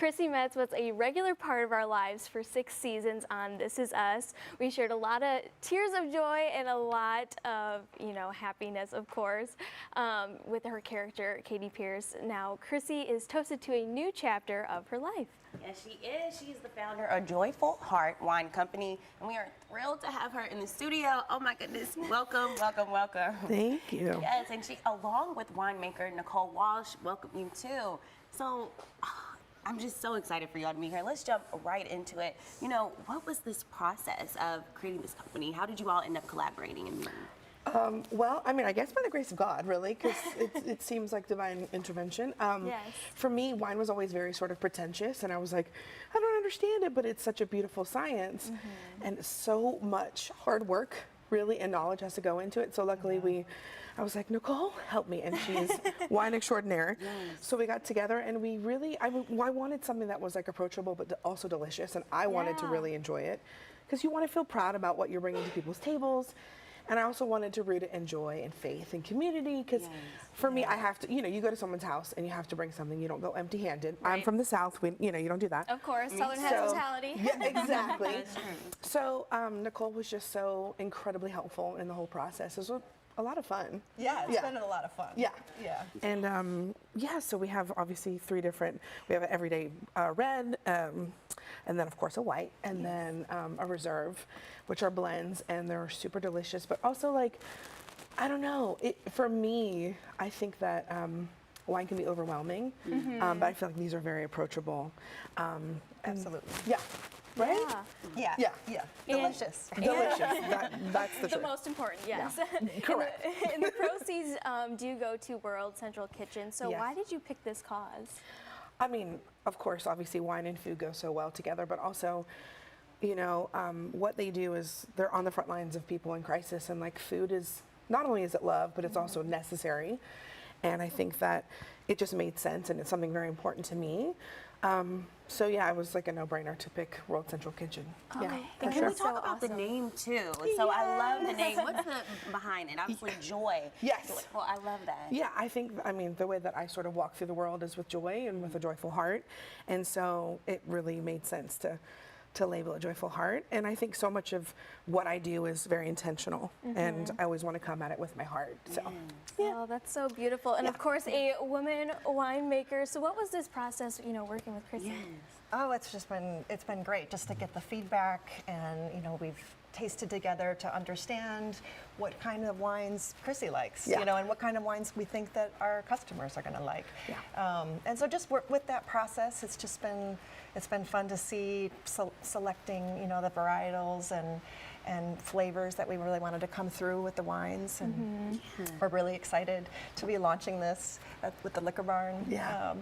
Chrissy Metz was a regular part of our lives for 6 seasons on This Is Us. We shared a lot of tears of joy and a lot of, happiness, of course, with her character, Katie Pierce. Now, Chrissy is toasted to a new chapter of her life. Yes, she is. She is the founder of Joyful Heart Wine Company, and we are thrilled to have her in the studio. Oh my goodness, welcome, welcome, welcome. Thank you. Yes, and she, along with winemaker Nicole Walsh, welcome you too. So, I'm just so excited for y'all to be here. Let's jump right into it. What was this process of creating this company? How did you all end up collaborating and meeting? Well, I guess by the grace of God, really, because it seems like divine intervention. Yes. For me, wine was always very sort of pretentious, and I was like, I don't understand it, but it's such a beautiful science, and so much hard work, really, and knowledge has to go into it. So luckily, I was like, Nicole, help me, and she's wine extraordinaire. Yes. So we got together, and we really, I wanted something that was like approachable, but also delicious, and I wanted to really enjoy it, because you want to feel proud about what you're bringing to people's tables. And I also wanted to root it in joy and faith and community, because for me, I have to, you go to someone's house and you have to bring something. You don't go empty-handed. Right. I'm from the South. You don't do that. Of course, Southern hospitality. Yeah, exactly. So Nicole was just so incredibly helpful in the whole process. It was a lot of fun. Yeah, it's been a lot of fun. Yeah. Yeah. And so we have obviously 3 different, we have an everyday red, and then of course a white, and then a reserve, which are blends, and they're super delicious, but also I don't know, for me, I think that wine can be overwhelming, but I feel like these are very approachable. Absolutely. Yeah. Right? Yeah. Yeah. Delicious. Delicious. That's the The truth. most important, yes. Correct. And the proceeds do go to World Central Kitchen. So Yes. why did you pick this cause? Of course, obviously wine and food go so well together, but also, what they do is they're on the front lines of people in crisis, and food is, not only is it love, but it's also necessary. And I think that it just made sense, and it's something very important to me. So yeah, it was like a no-brainer to pick World Central Kitchen. Okay. Yeah, And can we talk about the name too? So I love the name. What's the behind it? Obviously joy. Yes. Well, I love that. Yeah, I think, the way that I sort of walk through the world is with joy and with a joyful heart. And so it really made sense to label a joyful heart. And I think so much of what I do is very intentional, and I always want to come at it with my heart. So, Oh, that's so beautiful. And of course, a woman winemaker. So what was this process, working with Chrissy? Oh, it's been great just to get the feedback, and we've tasted together to understand what kind of wines Chrissy likes, and what kind of wines we think that our customers are going to like. And so just work with that process. It's been fun to see selecting, the varietals and flavors that we really wanted to come through with the wines, and we're really excited to be launching this with the Liquor Barn. I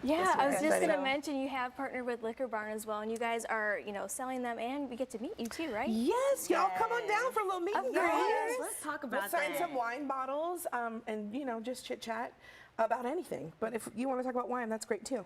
was just going to mention you have partnered with Liquor Barn as well, and you guys are, selling them, and we get to meet you too, right? yes, y'all come on down for a little meet and greet. Let's talk about We'll sign that. some wine bottles, and just chit chat about anything. But if you want to talk about wine, that's great too.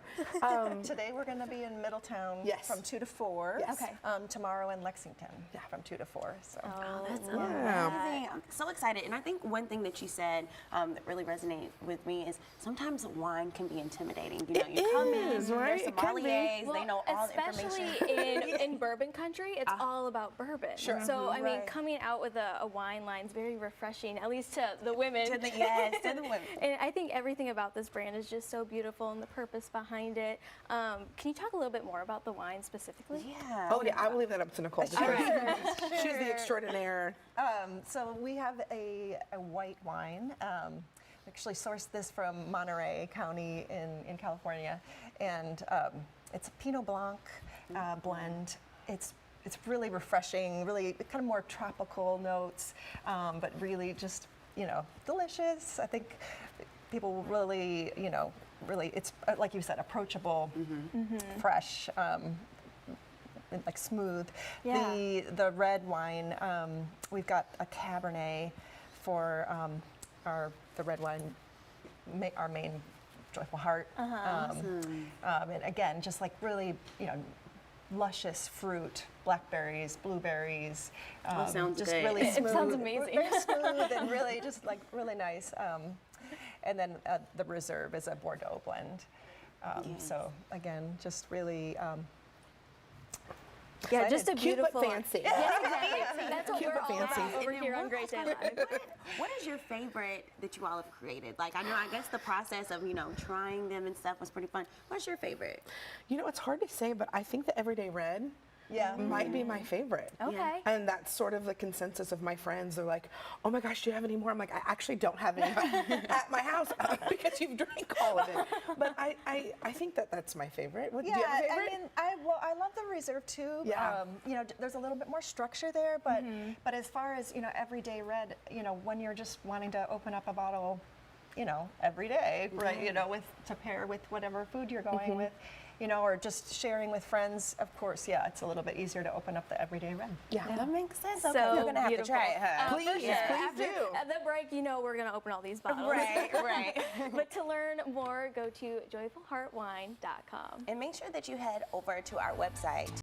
Today we're going to be in Middletown from 2 to 4. Yes. Okay. Tomorrow in Lexington from 2 to 4. So. Oh, that's amazing. I'm so excited. And I think one thing that you said that really resonated with me is sometimes wine can be intimidating. You come in, right? there's It can be. sommeliers, they know all the information. Especially in bourbon country, it's all about bourbon. Sure. So, Right. coming out with a wine line is very refreshing, at least to the women. To the women. And I think everything about this brand is just so beautiful, and the purpose behind it. Can you talk a little bit more about the wine specifically? Yeah. Oh yeah, I will leave that up to Nicole. She's the extraordinaire. So we have a white wine. Actually sourced this from Monterey County in California, and it's a Pinot Blanc blend. It's really refreshing, really kind of more tropical notes, but really just delicious. I think people will really, it's like you said, approachable, fresh, like smooth. Yeah. The red wine, we've got a Cabernet for the red wine, our main Joyful Heart. And again, just like really, luscious fruit, blackberries, blueberries. Sounds just good. really smooth. It sounds amazing. Very smooth and really just really nice. And then the Reserve is a Bordeaux blend. So again, just really. Yeah, just a Cute but beautiful. fancy. Yeah, exactly. That's what Cute we're but all about fancy. over here on Great Day Live. What is your favorite that you all have created? Like, I guess the process of, trying them and stuff was pretty fun. What's your favorite? You know, it's hard to say, but I think the Everyday Red Yeah. might be my favorite. Okay. And that's sort of the consensus of my friends. They're like, oh my gosh, do you have any more? I'm like, I actually don't have any at my house because you've drank all of it. But I think that's my favorite. Do you have a favorite? I mean, I love the Reserve too. Yeah. There's a little bit more structure there, but as far as Everyday Red, when you're just wanting to open up a bottle, every day, right? To pair with whatever food you're going with. Or just sharing with friends, of course, yeah, it's a little bit easier to open up the Everyday Red. Yeah. That makes sense. So Okay, you're gonna have beautiful. to try it, huh? Please, For sure. please After do. At the break, we're going to open all these bottles. Right. But to learn more, go to joyfulheartwine.com. And make sure that you head over to our website